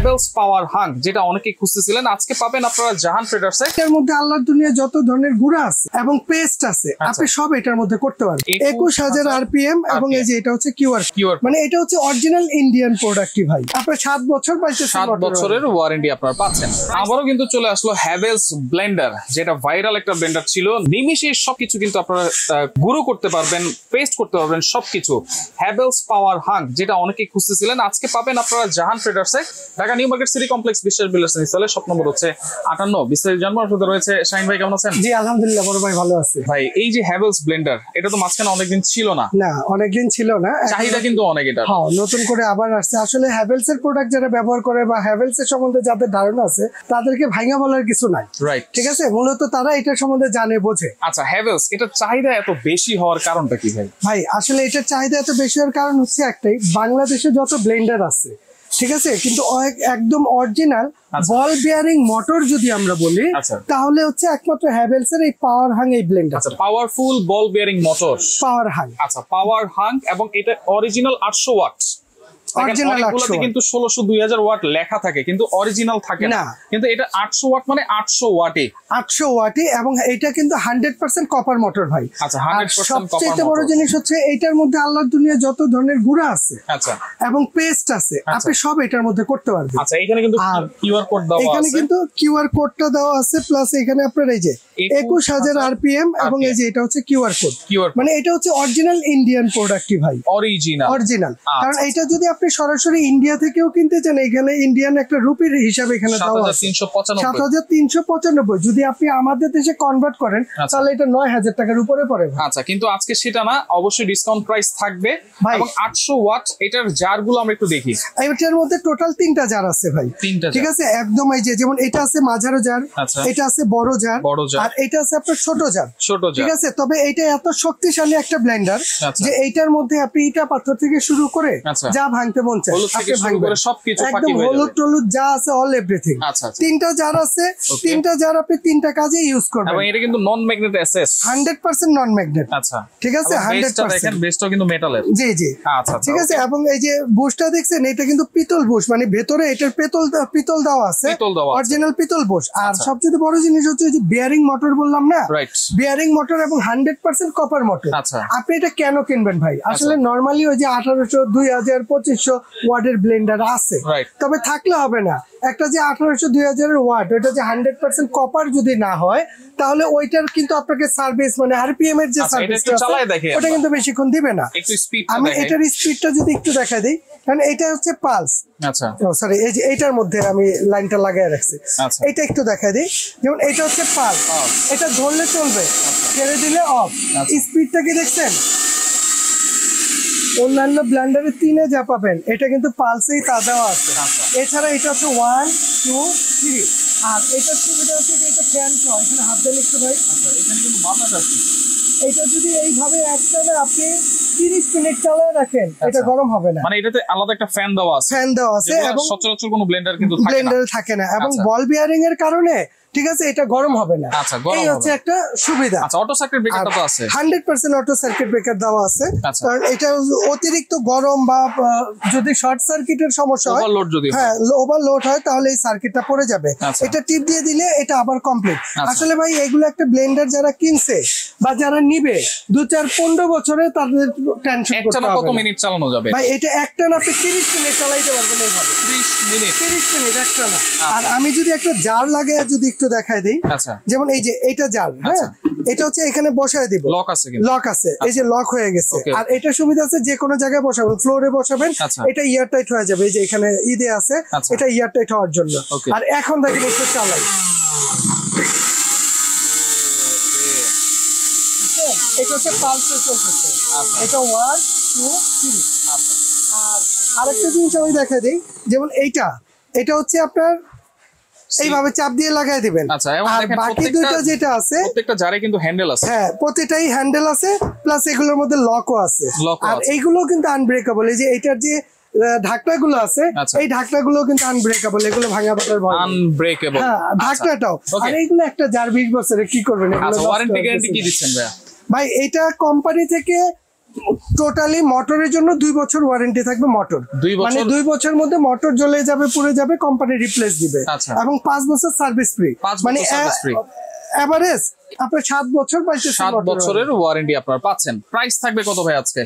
হ্যাভেলস পাওয়ার hunk, যেটা অনেকে খুঁজতেছিলেন, আজকে পাবেন আপনারা জাহান ট্রেডার্সে। এর মধ্যে আল্লাহর দুনিয়া যত ধরনের গুঁড়া আছে এবং পেস্ট আছে আপনি সব এটার মধ্যে করতে পারবেন। 21,000 আরপিএম এবং এই যে এটা হচ্ছে কিউআর, মানে এটা হচ্ছে অরিজিনাল ইন্ডিয়ান প্রোডাক্ট ভাই। আপনার 7 বছর পাইছেন, 7 বছরের ওয়ারেন্টি আপনারা পাচ্ছেন। আবারও কিন্তু চলে আসলো হ্যাভেলস ব্লেন্ডার, যেটা ভাইরাল একটা ব্লেন্ডার ছিল। নিমিশে সবকিছু কিন্তু আপনারা গুঁড়ো করতে পারবেন, পেস্ট করতে পারবেন সবকিছু। হ্যাভেলস পাওয়ার হাঙ্ক, যেটা অনেকে খুঁজতেছিলেন, আজকে পাবেন আপনারা জাহান ট্রেডার্সে, Dhaka new market city complex Biswas builders ইনস্টলে। শপ নম্বর হচ্ছে 58। বিস্তারিত জানবার সাথে রয়েছে শাহিন ভাই। কেমন আছেন? জি আলহামদুলিল্লাহ বড় ভাই, ভালো আছে ভাই। এই যে হ্যাভেলস ব্লেন্ডার, এটা তো মাঝখানে অনেকদিন ছিল না। অনেকদিন ছিল না, চাহিদা কিন্তু অনেক। এটা নতুন করে আবার আসছে। আসলে হ্যাভেলস এর প্রোডাক্ট যারা ব্যবহার করে বা হ্যাভেলস এর সম্বন্ধে যাদের ধারণা আছে তাদেরকে ভাঙা বলার কিছু নাই, রাইট? ঠিক আছে, মূলত তারা এটার সম্বন্ধে জানে বোঝে। আচ্ছা, হ্যাভেলস এটা চাহিদা এত বেশি হওয়ার কারণটা কি ভাই? ভাই আসলে এটার চাহিদা এত বেশি হওয়ার কারণ হচ্ছে একটাই, বাংলাদেশে যত ব্লেন্ডার আছে ঠিক আছে, কিন্তু একদম অরিজিনাল বল বিয়ারিং মোটর যদি আমরা বলি তাহলে হচ্ছে একমাত্র হ্যাভেলস এর এই পাওয়ার হাং এই ব্লেন্ডার। আচ্ছা, পাওয়ারফুল বল বিয়ারিং মোটর, পাওয়ার হাং। আচ্ছা, পাওয়ার হাং, এবং এটা অরিজিনাল 800 ওয়াট। অরিজিনালগুলোতে কিন্তু 1600 2000 ওয়াট লেখা থাকে, কিন্তু অরিজিনাল থাকে না। কিন্তু এটা 800 ওয়াট, মানে 800 ওয়াটে 800 ওয়াটে, এবং এটা কিন্তু 100% কপার মোটর ভাই। আচ্ছা, 100% কপার। সবচেয়ে বড় জিনিস হচ্ছে এটার মধ্যে আল্লাহর দুনিয়া যত ধরনের গুঁড়া আছে আচ্ছা এবং পেস্ট আছে আপনি সব এটার মধ্যে করতে পারবেন। আচ্ছা, এখানে কিন্তু কিউআর কোড দেওয়া আছে, এখানে কিন্তু কিউআর কোডটা দেওয়া আছে, প্লাস এখানে আপনার এই যে 21,000 আরপিএম এবং এই যে এটা হচ্ছে কিউআর কোড, মানে এটা হচ্ছে অরিজিনাল ইন্ডিয়ান প্রোডাক্ট ভাই, অরিজিনাল। কারণ এটা যদি আপনি সরাসরি ইন্ডিয়া থেকেও কিনতে চান, এখানে ইন্ডিয়ান একটা রুপির হিসাবে এখানে দেওয়া আছে 7,395। যদি আপনি আমাদের দেশে কনভার্ট করেন তাহলে এটা 9,000 টাকার উপরে পড়ে। আচ্ছা, কিন্তু আজকে সেটা না, অবশ্যই ডিসকাউন্ট প্রাইস থাকবে। এবং 800 ওয়াট এটার জারগুলো আমরা একটু দেখি। এটার মধ্যে টোটাল 3টা জার আছে ভাই, ঠিক আছে, একদম এই যে যেমন এটা আছে মাঝারো জার, এটা আছে বড় জার, আর এটা আছে আপনার ছোট জার, ঠিক আছে। তবে এটা এত শক্তিশালী একটা ব্লেন্ডার যে এইটার মধ্যে আপনি ইটা পাথর থেকে শুরু করে যা ভাঙতে মন চায় একদম হলুদ টলুদ যা আছে অল এভরিথিং। 3টা জার আছে, 3টা জার আপনি 3টা কাজে ইউজ করবেন। এবং এটা কিন্তু নন ম্যাগনেট এসএস, 100% নন ম্যাগনেট। আচ্ছা, ঠিক আছে, 100%। দেখেন বেসটাও কিন্তু মেটালের। জি জি, আচ্ছা ঠিক আছে। এবং এই যে বুশটা দেখছেন, এটা কিন্তু পিতল বুশ, মানে ভেতরে এটার পিতল দেওয়া আছে, অরিজিনাল পিতল বুশ। আর সবচেয়ে বড় জিনিস হচ্ছে যে বিয়ারিং মোটর বললাম না, বিয়ারিং মোটর এবং 100% কপার মোটর। আপনি এটা কেন কিনবেন ভাই? আসলে নরমালি ওই যে 1800 2000 2500 ওয়াটের ব্লেন্ডার আছে, তবে থাকলে হবে না। একটা যে 1800 2000 ওয়াট, ওটা যে 100% কপার যদি না হয় তাহলে ওইটার কিন্তু আপনাকে সার্ভিস, মানে আরপিএম এর যে সার্ভিসটা ওটা কিন্তু বেশিক্ষণ দিবে না। আমি এটার স্পিডটা যদি একটু দেখা দিই, কারণ এটা হচ্ছে পালস। আচ্ছা সরি, এই যে এইটার মধ্যে আমি লাইনটা লাগায় রাখছি, এটা একটু দেখা দিই। যেমন এটা হচ্ছে পালস, এটা ধরলে চলবে, ছেড়ে দিলে অফ। স্পিডটা কি দেখছেন? অন্যান্য ব্লেন্ডারে 3-এ যা পাবেন এটা কিন্তু পালসেই তা দেওয়া আছে। এছাড়া এটা হচ্ছে 1 2 3। আর এটার সুবিধা হচ্ছে যে এটা ফ্যান সহ, এখানে হাত দিয়ে লিখতে ভাই। আচ্ছা, এখানে কিন্তু বাতাস আছে। এটা যদি এইভাবে একটানা আপনি 30 মিনিট চালায় রাখেন এটা গরম হবে না, মানে এটাতে আলাদা একটা ফ্যান দেওয়া আছে, এবং সচরাচর কোনো ব্লেন্ডার কিন্তু ব্লেন্ডারে থাকে না। এবং বল বিয়ারিং এর কারণে ঠিক আছে এটা গরম হবে না। এই হচ্ছে একটা সুবিধা। আচ্ছা, অটো সার্কিট ব্রেকারটা তো আছে, 100% অটো সার্কিট ব্রেকার দেওয়া আছে। কারণ এটা অতিরিক্ত গরম বা যদি শর্ট সার্কিটের সমস্যা হয়, ওভারলোড যদি ওভারলোড হয় তাহলে এই সার্কিটটা পড়ে যাবে। এটা টিপ দিয়ে দিলে এটা আবার কমপ্লিট। আসলে ভাই এগুলো একটা ব্লেন্ডার যারা কিনছে বা যারা নিবে 2-4-15 বছরে তাদের টেনশন করতে হবে না। কত মিনিট চালানো যাবে ভাই? এটা একটানা আপনি 30 মিনিট চালাইতে পারবেন এইভাবে। 30 মিনিট একটানা। আর আমি যদি একটা জার লাগাই যদি দেখাই দেই, যেমন এই যে এটা জার, হ্যাঁ এটা হচ্ছে এখানে বসায় দিব, লক আছে, এই যে লক হয়ে গেছে। আর এটা সুবিধা আছে যে কোনো জায়গায় বসাবেন, ফ্লোরে বসাবেন, এটা ইয়ার টাইট হয়ে যাবে। এই যে এখানে ইদে আছে, এটা ইয়ার টাইট হওয়ার জন্য। আর এখন দেখেন একটু চালাই, এটা হচ্ছে পালসে চলতেছে। এটা 1 2 3। আর আরেকটা জিনিস আমি দেখাই দিই, যেমন এটা হচ্ছে আপনার এইভাবে চাপ দিয়ে লাগাই দিবেন। আর বাকি দুইটা যেটা আছে প্রত্যেকটা জারে কিন্তু হ্যান্ডেল আছে, হ্যাঁ প্রত্যেকটাই হ্যান্ডেল আছে, প্লাস এগুলোর মধ্যে লকও আছে। আর এইগুলো কিন্তু আনব্রেকেবল। এই যে এটার যে ঢাকনাগুলো আছে, এই ঢাকনাগুলো কিন্তু আনব্রেকেবল, এগুলো ভাঙা পাতার ভয় আনব্রেকেবল। হ্যাঁ, ঢাকনাটাও। আর এইগুলো একটা জার 20 বছরে কি করবেন? আচ্ছা, ওয়ারেন্টি গ্যারান্টি কি দিচ্ছেন ভাই? ভাই এটা কোম্পানি থেকে টোটালি মোটরের জন্য 2 বছর ওয়ারেন্টি থাকবে। মোটর 2 বছর, মানে 2 বছরের মধ্যে মোটর জ্বলে যাবে, পুড়ে যাবে, কোম্পানি রিপ্লেস দিবে। এবং 5 বছর সার্ভিস ফ্রি, মানে এভারেজ আপনার 7 বছর পাইতেছেন। 7 বছরের ওয়ারেন্টি আপনারা পাচ্ছেন। প্রাইস থাকবে কত ভাই আজকে?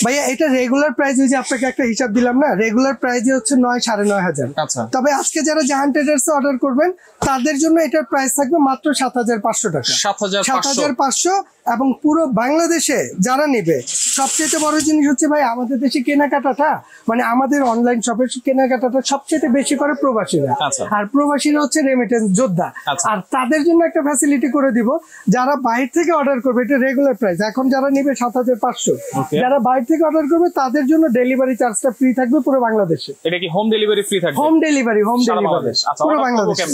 ভাইয়া এটা রেগুলার প্রাইস, ওই যে আপনাকে একটা হিসাব দিলাম না, রেগুলার প্রাইস হচ্ছে 9,500। আচ্ছা, তবে আজকে যারা জাহান ট্রেডার্স অর্ডার করবেন তাদের জন্য এটার প্রাইস থাকবে মাত্র 7,500 টাকা। 7,500। এবং পুরো বাংলাদেশে যারা নেবে, সবচেয়ে বড় জিনিস হচ্ছে ভাই আমাদের দেশে কেনাকাটাটা, মানে আমাদের অনলাইন শপের কেনাকাটাটা সবচেয়ে বেশি করে প্রবাসীরা। আর প্রবাসীরা হচ্ছে রেমিটেন্স যোদ্ধা। আর তাদের জন্য একটা ফ্যাসিলিটি করে দিব, যারা বাইরে থেকে অর্ডার করবে, এটা রেগুলার প্রাইস, এখন যারা নেবে 7,500, যারা বাইরে থেকে অর্ডার করবে তাদের জন্য ডেলিভারি চার্জটা ফ্রি থাকবে পুরো বাংলাদেশে। এটা কি হোম ডেলিভারি ফ্রি থাকবে? হোম ডেলিভারি পুরো বাংলাদেশে।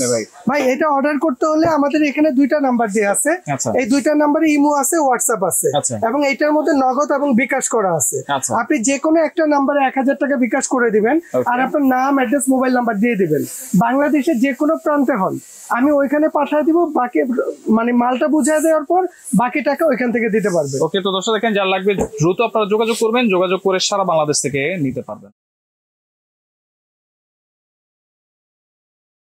ভাই এটা অর্ডার করতে হলে আমাদের এখানে 2টা নাম্বার দেওয়া আছে। এই 2টা নাম্বারে ইমো আছে, হোয়াটসঅ্যাপ আছে, এবং এটার মধ্যে নগদ এবং বিকাশ করা আছে। আপনি যে কোনো একটা নাম্বারে 1,000 টাকা বিকাশ করে দিবেন, আর আপনার নাম, অ্যাড্রেস, মোবাইল নাম্বার দিয়ে দিবেন। বাংলাদেশের যে কোনো প্রান্তে হন, আমি ওইখানে পাঠিয়ে দিব, বাকি মানে মালটা বুঝিয়ে দেওয়ার পর বাকি টাকা ওইখান থেকে দিতে পারবে। ওকে, তো দর্শক দেখেন, যার লাগবে দ্রুত আপনারা যোগাযোগ করবেন, যোগাযোগ করে সারা বাংলাদেশ থেকে নিতে পারবেন।